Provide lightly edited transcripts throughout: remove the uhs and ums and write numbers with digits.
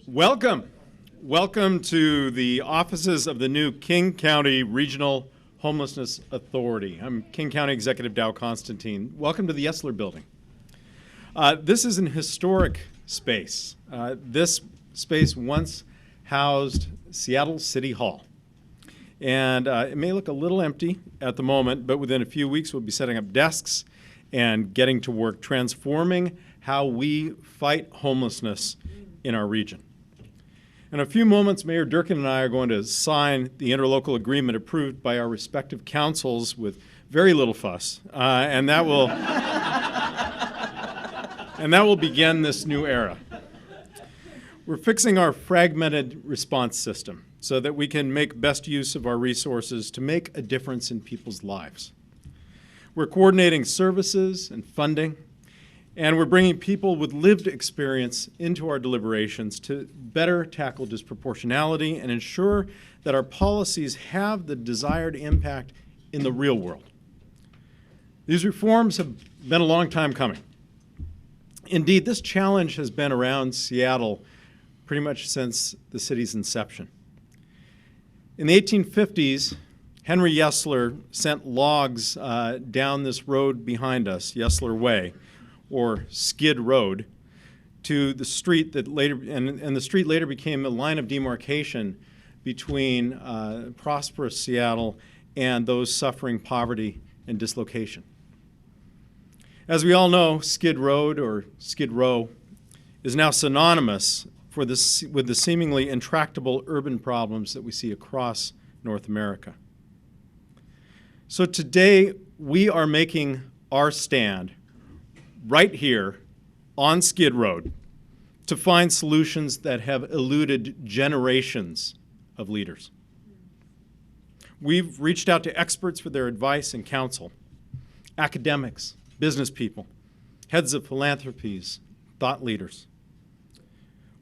Welcome. Welcome to the offices of the new King County Regional Homelessness Authority. I'm King County Executive Constantine. Welcome to the Yesler Building. This is an historic space. This space once housed Seattle City Hall. And it may look a little empty at the moment, but within a few weeks we'll be setting up desks and getting to work transforming how we fight homelessness in our region. In a few moments, Mayor Durkan and I are going to sign the Interlocal Agreement approved by our respective councils with very little fuss, and that will begin this new era. We're fixing our fragmented response system so that we can make best use of our resources to make a difference in people's lives. We're coordinating services and funding, and we're bringing people with lived experience into our deliberations to better tackle disproportionality and ensure that our policies have the desired impact in the real world. These reforms have been a long time coming. Indeed, this challenge has been around Seattle pretty much since the city's inception. In the 1850s, Henry Yesler sent logs down this road behind us, Yesler Way, or Skid Road, to the street that later, and the street later became a line of demarcation between prosperous Seattle and those suffering poverty and dislocation. As we all know, Skid Road, or Skid Row, is now synonymous with the seemingly intractable urban problems that we see across North America. So today, we are making our stand right here on Skid Road to find solutions that have eluded generations of leaders. We've reached out to experts for their advice and counsel, academics, business people, heads of philanthropies, thought leaders.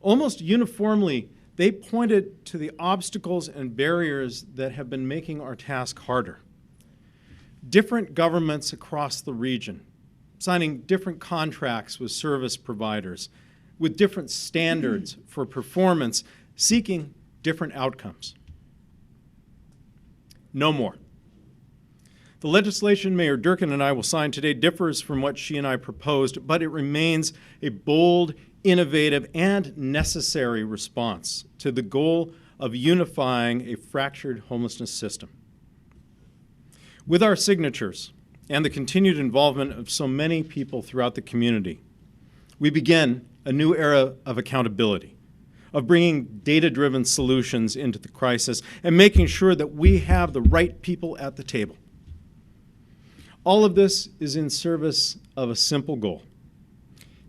Almost uniformly, they pointed to the obstacles and barriers that have been making our task harder. Different governments across the region signing different contracts with service providers, with different standards for performance, seeking different outcomes. No more. The legislation Mayor Durkan and I will sign today differs from what she and I proposed, but it remains a bold, innovative, and necessary response to the goal of unifying a fractured homelessness system. With our signatures, and the continued involvement of so many people throughout the community, we begin a new era of accountability, of bringing data-driven solutions into the crisis and making sure that we have the right people at the table. All of this is in service of a simple goal: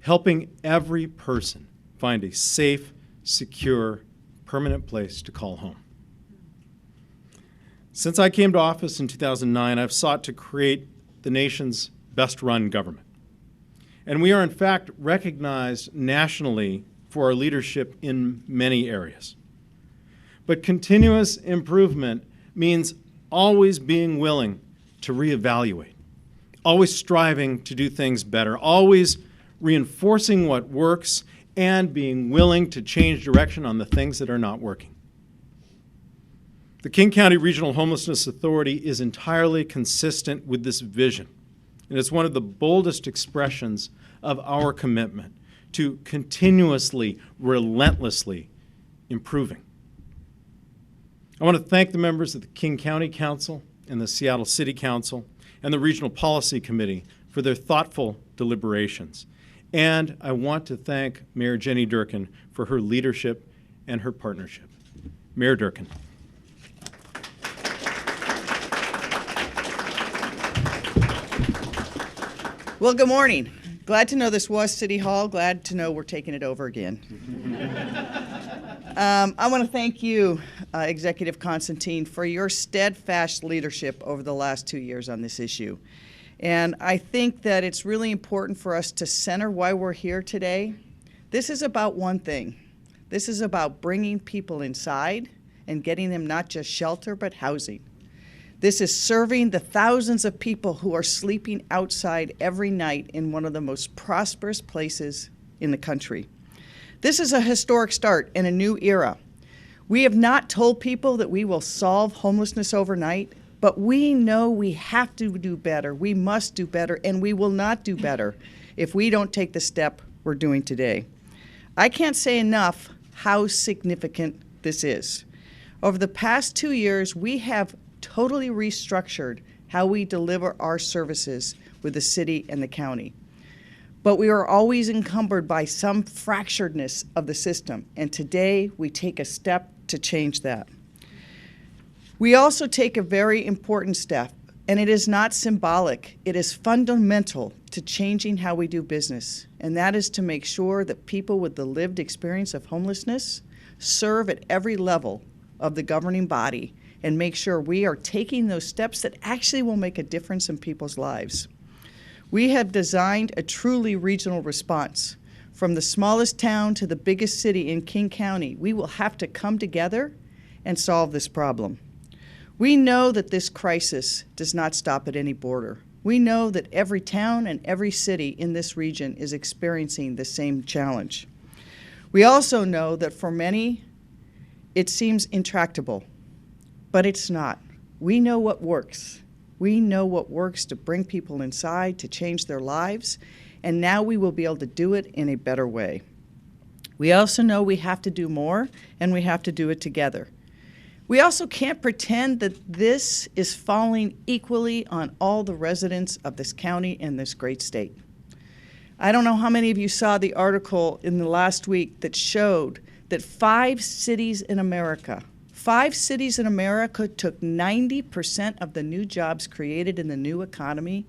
helping every person find a safe, secure, permanent place to call home. Since I came to office in 2009, I've sought to create the nation's best-run government. And we are, in fact, recognized nationally for our leadership in many areas. But continuous improvement means always being willing to reevaluate, always striving to do things better, always reinforcing what works, and being willing to change direction on the things that are not working. The King County Regional Homelessness Authority is entirely consistent with this vision, and it's one of the boldest expressions of our commitment to continuously, relentlessly improving. I want to thank the members of the King County Council and the Seattle City Council and the Regional Policy Committee for their thoughtful deliberations. And I want to thank Mayor Jenny Durkan for her leadership and her partnership. Mayor Durkan. Well, good morning. Glad to know this was City Hall. Glad to know we're taking it over again. I want to thank you, Executive Constantine, for your steadfast leadership over the last 2 years on this issue. And I think that it's really important for us to center why we're here today. This is about one thing. This is about bringing people inside and getting them not just shelter, but housing. This is serving the thousands of people who are sleeping outside every night in one of the most prosperous places in the country. This is a historic start in a new era. We have not told people that we will solve homelessness overnight, but we know we have to do better, we must do better, and we will not do better if we don't take the step we're doing today. I can't say enough how significant this is. Over the past 2 years, we have totally restructured how we deliver our services with the city and the county. But we are always encumbered by some fracturedness of the system, and today we take a step to change that. We also take a very important step, and it is not symbolic, it is fundamental to changing how we do business, and that is to make sure that people with the lived experience of homelessness serve at every level of the governing body and make sure we are taking those steps that actually will make a difference in people's lives. We have designed a truly regional response. From the smallest town to the biggest city in King County, we will have to come together and solve this problem. We know that this crisis does not stop at any border. We know that every town and every city in this region is experiencing the same challenge. We also know that for many, it seems intractable, but it's not. We know what works. We know what works to bring people inside, to change their lives, and now we will be able to do it in a better way. We also know we have to do more, and we have to do it together. We also can't pretend that this is falling equally on all the residents of this county and this great state. I don't know how many of you saw the article in the last week that showed that 5 cities in America took 90% of the new jobs created in the new economy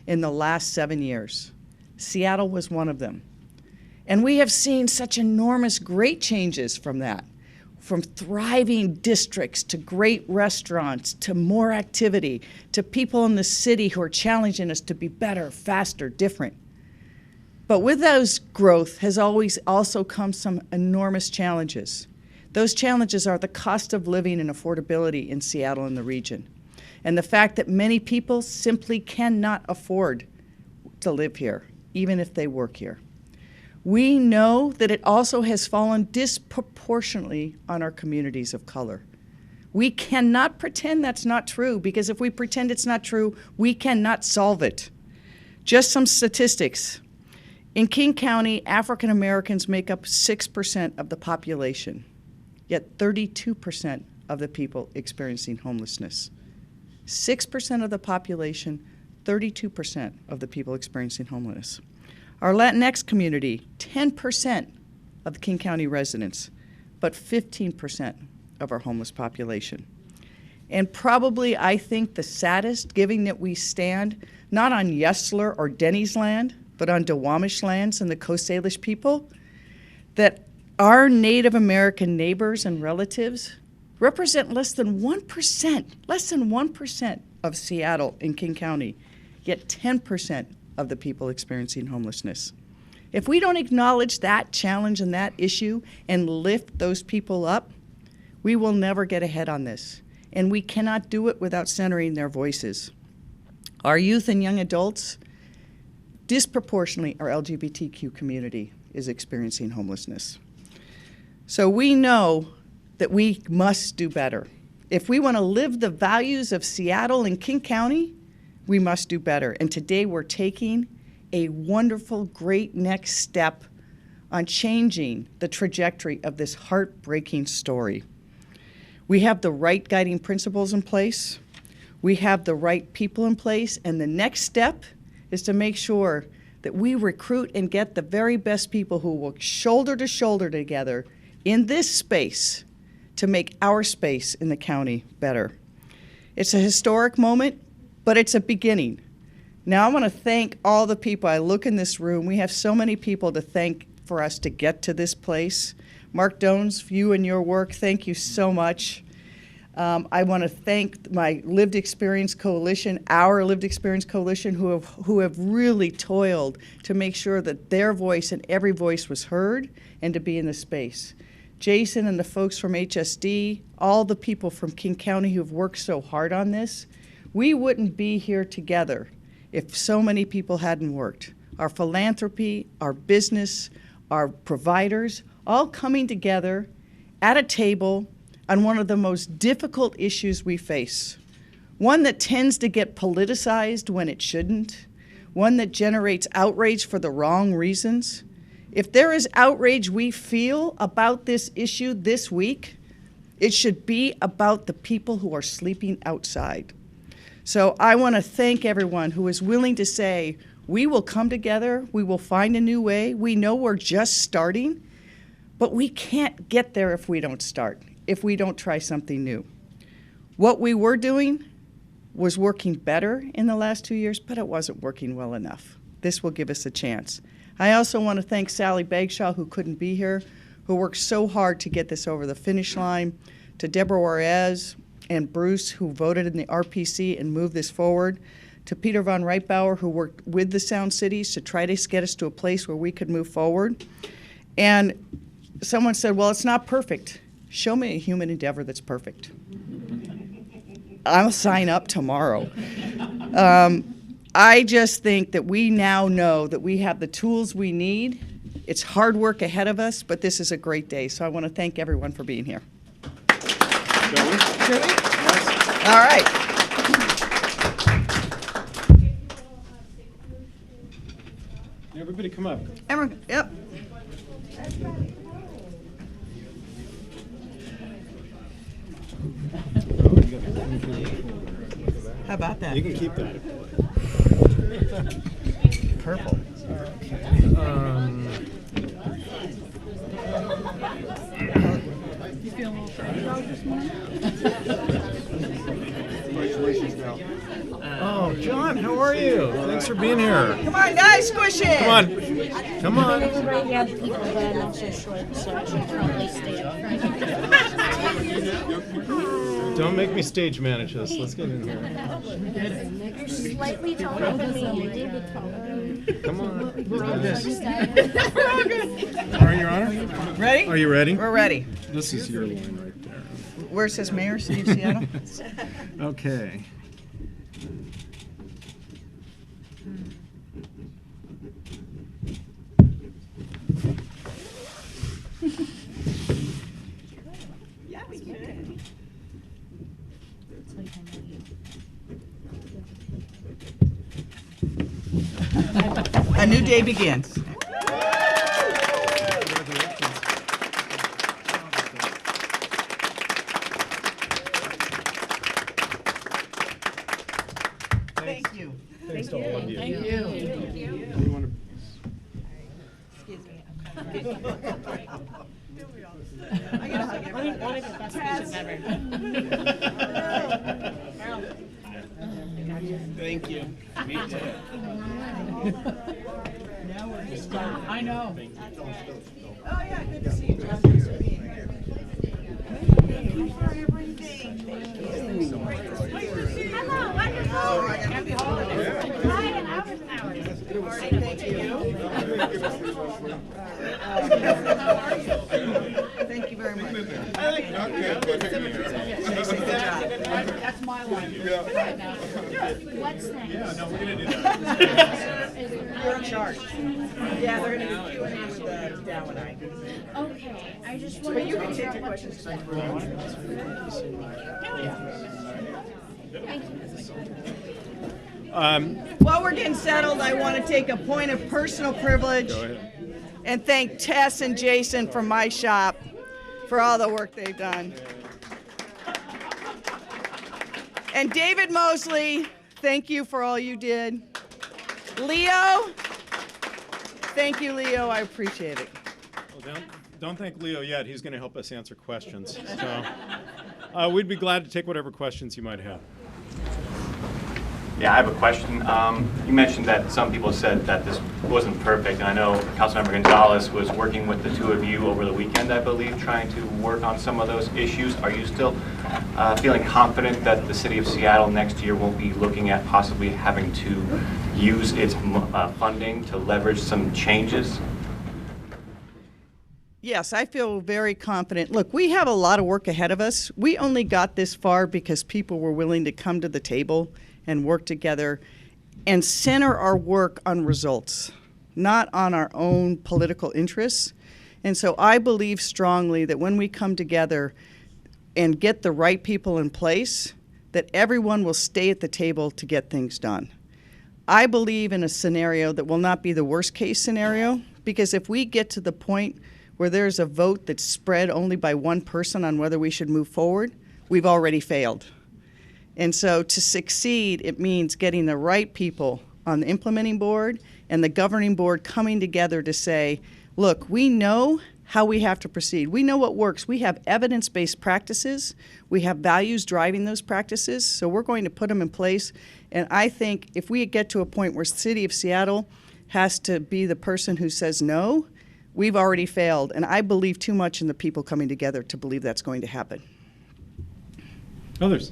in the last 7 years. Seattle was one of them. And we have seen such enormous, great changes from that, from thriving districts to great restaurants to more activity to people in the city who are challenging us to be better, faster, different. But with those growth has always also come some enormous challenges. Those challenges are the cost of living and affordability in Seattle and the region, and the fact that many people simply cannot afford to live here, even if they work here. We know that it also has fallen disproportionately on our communities of color. We cannot pretend that's not true, because if we pretend it's not true, we cannot solve it. Just some statistics. In King County, African Americans make up 6% of the population, yet 32% of the people experiencing homelessness. 6% of the population, 32% of the people experiencing homelessness. Our Latinx community, 10% of the King County residents, but 15% of our homeless population. And probably, I think, the saddest, given that we stand not on Yesler or Denny's land, but on Duwamish lands and the Coast Salish people, that our Native American neighbors and relatives represent less than 1% of Seattle and King County, yet 10% of the people experiencing homelessness. If we don't acknowledge that challenge and that issue and lift those people up, we will never get ahead on this. And we cannot do it without centering their voices. Our youth and young adults, disproportionately our LGBTQ community, is experiencing homelessness. So we know that we must do better. If we want to live the values of Seattle and King County, we must do better. And today we're taking a wonderful, great next step on changing the trajectory of this heartbreaking story. We have the right guiding principles in place. We have the right people in place. And the next step is to make sure that we recruit and get the very best people who work shoulder to shoulder together in this space to make our space in the county better. It's a historic moment, but it's a beginning. Now I want to thank all the people. I look in this room, we have so many people to thank for us to get to this place. Mark Dones, you and your work, thank you so much. I want to thank my Lived Experience Coalition, our Lived Experience Coalition, who have really toiled to make sure that their voice and every voice was heard and to be in the space. Jason and the folks from HSD, all the people from King County who have worked so hard on this, we wouldn't be here together if so many people hadn't worked. Our philanthropy, our business, our providers, all coming together at a table on one of the most difficult issues we face, one that tends to get politicized when it shouldn't, one that generates outrage for the wrong reasons. If there is outrage we feel about this issue this week, it should be about the people who are sleeping outside. So I want to thank everyone who is willing to say, we will come together, we will find a new way. We know we're just starting, but we can't get there if we don't start, if we don't try something new. What we were doing was working better in the last 2 years, but it wasn't working well enough. This will give us a chance. I also want to thank Sally Bagshaw, who couldn't be here, who worked so hard to get this over the finish line, to Deborah Juarez and Bruce, who voted in the RPC and moved this forward, to Peter von Reitbauer, who worked with the Sound Cities to try to get us to a place where we could move forward. And someone said, well, it's not perfect. Show me a human endeavor that's perfect. I'll sign up tomorrow. I just think that we now know that we have the tools we need. It's hard work ahead of us, but this is a great day. So I want to thank everyone for being here. Shall we? Shall we? Yes. All right. Everybody come up. Everyone, yep. How about that? You can keep that. Purple. You feel a little better about this morning? Oh, John, how are you? Thanks for being here. Come on, guys, squish it. Come on. Come on. Right, we have people, but I'm also short, so I should probably stay up front. Don't make me stage manage this. Let's get in here. You're slightly taller than me. You did be taller. Come on. All Are you, Your Honor? Ready? Are you ready? We're ready. This is your line right there. Where it says Mayor, City of Seattle? Okay. A new day begins. Thank you. Thanks to all of you. Thank you. You want to- Excuse me. Thank you. Me too. Now we're just starting. I know. Oh, yeah, good to see you, John. Thanks for being here. Thank you for everything. Thank you. Hello, wonderful. Happy holidays. Hi, and hours and hours. Thank you. Thank you very much. That's my line right now. What's next? You're in charge. Yeah, they're going to do Q&A with Dow and I. Okay, I just But wanted you can to. take your questions. Thank you. While we're getting settled, I want to take a point of personal privilege Go ahead. and thank Tess and Jason from my shop for all the work they've done. And David Mosley, thank you for all you did. Leo, thank you, Leo. I appreciate it. Well, don't thank Leo yet. He's going to help us answer questions. So we'd be glad to take whatever questions you might have. Yeah, I have a question. You mentioned that some people said that this wasn't perfect, and I know Councilmember Gonzalez was working with the two of you over the weekend, I believe, trying to work on some of those issues. Are you still feeling confident that the City of Seattle next year won't be looking at possibly having to use its funding to leverage some changes? Yes, I feel very confident. Look, we have a lot of work ahead of us. We only got this far because people were willing to come to the table and work together and center our work on results, not on our own political interests. And so I believe strongly that when we come together and get the right people in place, that everyone will stay at the table to get things done. I believe in a scenario that will not be the worst case scenario, because if we get to the point where there's a vote that's spread only by one person on whether we should move forward, we've already failed. And so to succeed, it means getting the right people on the implementing board and the governing board coming together to say, look, we know how we have to proceed. We know what works. We have evidence-based practices. We have values driving those practices, so we're going to put them in place. And I think if we get to a point where the City of Seattle has to be the person who says no, we've already failed. And I believe too much in the people coming together to believe that's going to happen. Others?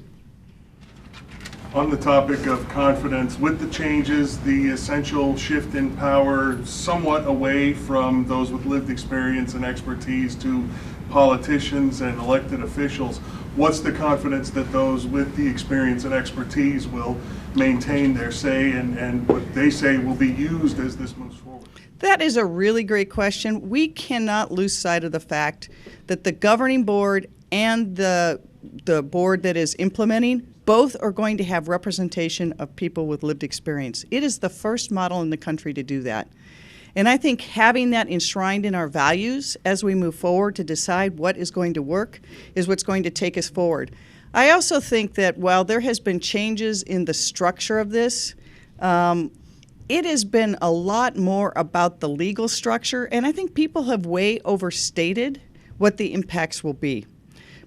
On the topic of confidence, with the changes, the essential shift in power somewhat away from those with lived experience and expertise to politicians and elected officials, what's the confidence that those with the experience and expertise will maintain their say and what they say will be used as this moves forward? That is a really great question. We cannot lose sight of the fact that the governing board and the board that is implementing both are going to have representation of people with lived experience. It is the first model in the country to do that. And I think having that enshrined in our values as we move forward to decide what is going to work is what's going to take us forward. I also think that while there has been changes in the structure of this, it has been a lot more about the legal structure, and I think people have way overstated what the impacts will be.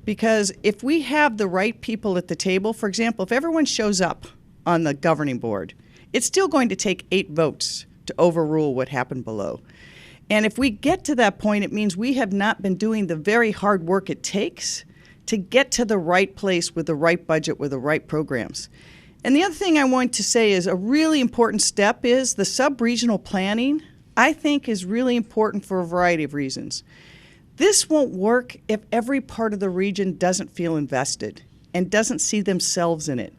Because if we have the right people at the table, for example, if everyone shows up on the governing board, it's still going to take 8 votes to overrule what happened below. And if we get to that point, it means we have not been doing the very hard work it takes to get to the right place with the right budget, with the right programs. And the other thing I want to say is a really important step is the sub-regional planning, I think, is really important for a variety of reasons. This won't work if every part of the region doesn't feel invested and doesn't see themselves in it.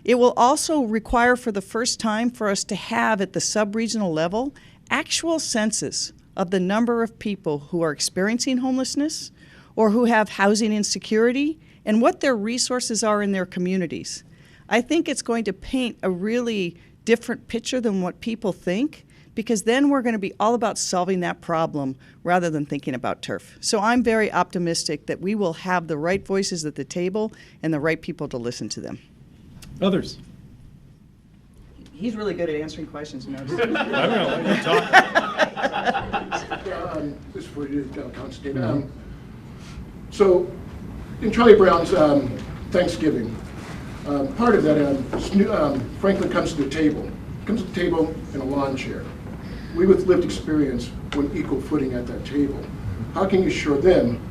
It will also require for the first time for us to have at the sub-regional level actual census of the number of people who are experiencing homelessness or who have housing insecurity and what their resources are in their communities. I think it's going to paint a really different picture than what people think, because then we're going to be all about solving that problem rather than thinking about turf. So I'm very optimistic that we will have the right voices at the table and the right people to listen to them. Others? He's really good at answering questions. I'm going to let you talk. This is for you, Constantine. So, in Charlie Brown's Thanksgiving, part of that, Franklin comes to the table. Comes to the table in a lawn chair. We with lived experience want equal footing at that table. How can you assure them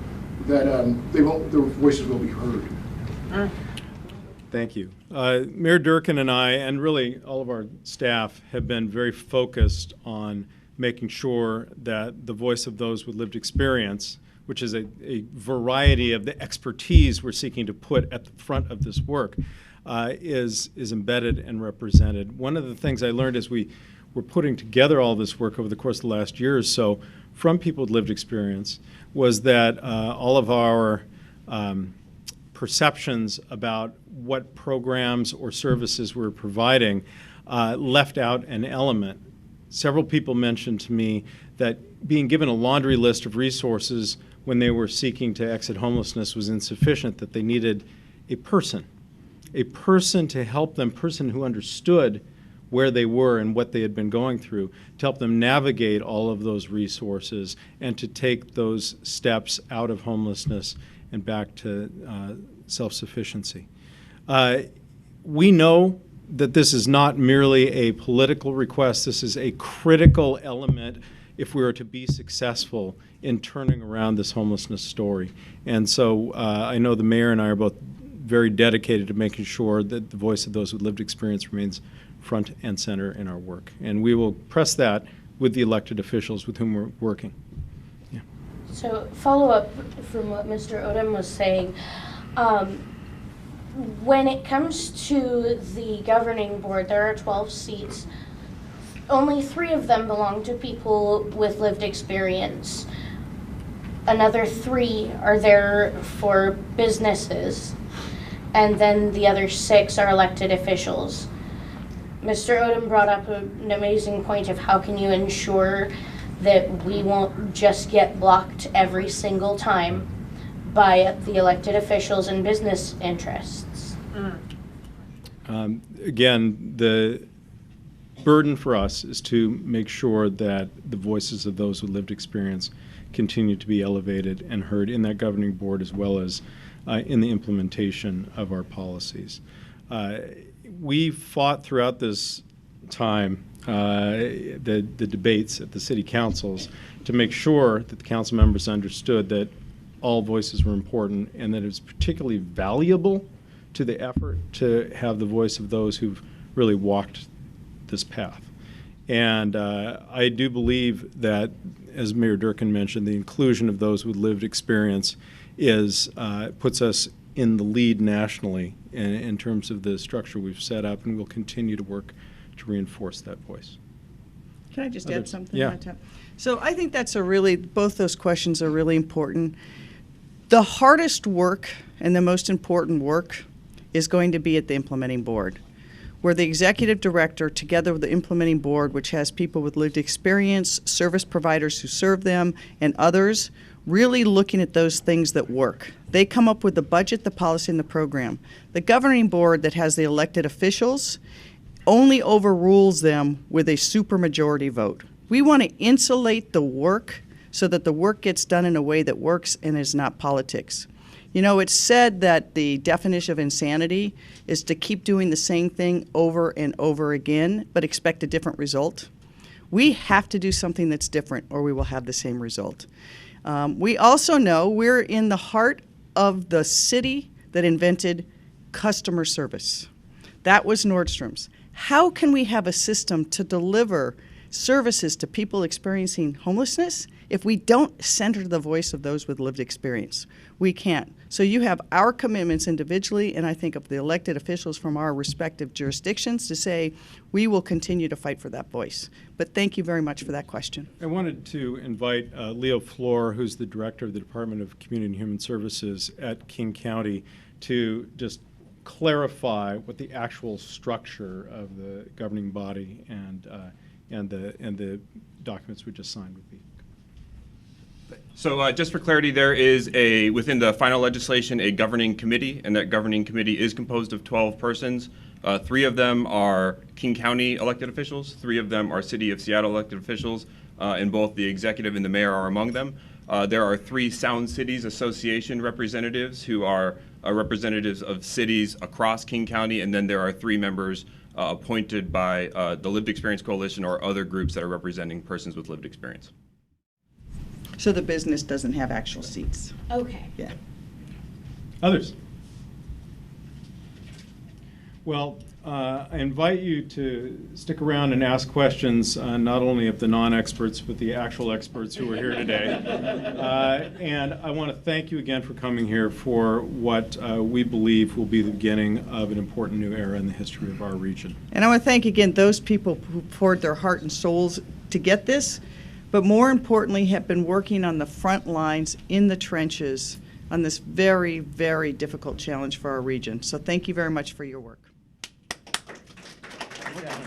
that their voices will be heard? Thank you. Mayor Durkan and I, and really all of our staff, have been very focused on making sure that the voice of those with lived experience, which is a variety of the expertise we're seeking to put at the front of this work, is embedded and represented. One of the things I learned as we were putting together all this work over the course of the last year or so from people with lived experience was that all of our perceptions about what programs or services we're providing left out an element. Several people mentioned to me that being given a laundry list of resources when they were seeking to exit homelessness was insufficient, that they needed a person to help them, person who understood where they were and what they had been going through, to help them navigate all of those resources and to take those steps out of homelessness and back to self-sufficiency. We know that this is not merely a political request. This is a critical element if we are to be successful in turning around this homelessness story. And so I know the mayor and I are both very dedicated to making sure that the voice of those with lived experience remains front and center in our work. And we will press that with the elected officials with whom we're working. Yeah. So follow up from what Mr. Odom was saying. When it comes to the governing board, there are 12 seats. Only 3 of them belong to people with lived experience. another 3 are there for businesses, and then the other 6 are elected officials. Mr. Odom brought up an amazing point of how can you ensure that we won't just get blocked every single time by the elected officials and business interests. Again, the burden for us is to make sure that the voices of those with lived experience continue to be elevated and heard in that governing board as well as in the implementation of our policies. We fought throughout this time the debates at the city councils to make sure that the council members understood that all voices were important and that it was particularly valuable to the effort to have the voice of those who've really walked this path. And I do believe that, as Mayor Durkan mentioned, the inclusion of those with lived experience puts us in the lead nationally in terms of the structure we've set up, and we'll continue to work to reinforce that voice. Can I just add something? Yeah. on top? So I think both those questions are really important. The hardest work and the most important work is going to be at the implementing board, where the executive director, together with the implementing board, which has people with lived experience, service providers who serve them, and others, really looking at those things that work. They come up with the budget, the policy, and the program. The governing board that has the elected officials only overrules them with a supermajority vote. We want to insulate the work so that the work gets done in a way that works and is not politics. You know, it's said that the definition of insanity is to keep doing the same thing over and over again, but expect a different result. We have to do something that's different, or we will have the same result. We also know we're in the heart of the city that invented customer service. That was Nordstrom's. How can we have a system to deliver services to people experiencing homelessness if we don't center the voice of those with lived experience? We can't. So you have our commitments individually, and I think of the elected officials from our respective jurisdictions to say we will continue to fight for that voice. But thank you very much for that question. I wanted to invite Leo Floor, who's the director of the Department of Community and Human Services at King County, to just clarify what the actual structure of the governing body and the documents we just signed would be. So just for clarity, there is within the final legislation, a governing committee, and that governing committee is composed of 12 persons. 3 of them are King County elected officials, 3 of them are City of Seattle elected officials, and both the executive and the mayor are among them. There are 3 Sound Cities Association representatives who are representatives of cities across King County, and then there are 3 members appointed by the Lived Experience Coalition or other groups that are representing persons with lived experience. So the business doesn't have actual seats. Okay. Yeah. Others? Well, I invite you to stick around and ask questions, not only of the non-experts, but the actual experts who are here today. And I want to thank you again for coming here for what we believe will be the beginning of an important new era in the history of our region. And I want to thank again those people who poured their heart and souls to get this, but more importantly have been working on the front lines in the trenches on this very, very difficult challenge for our region. So thank you very much for your work. Yeah.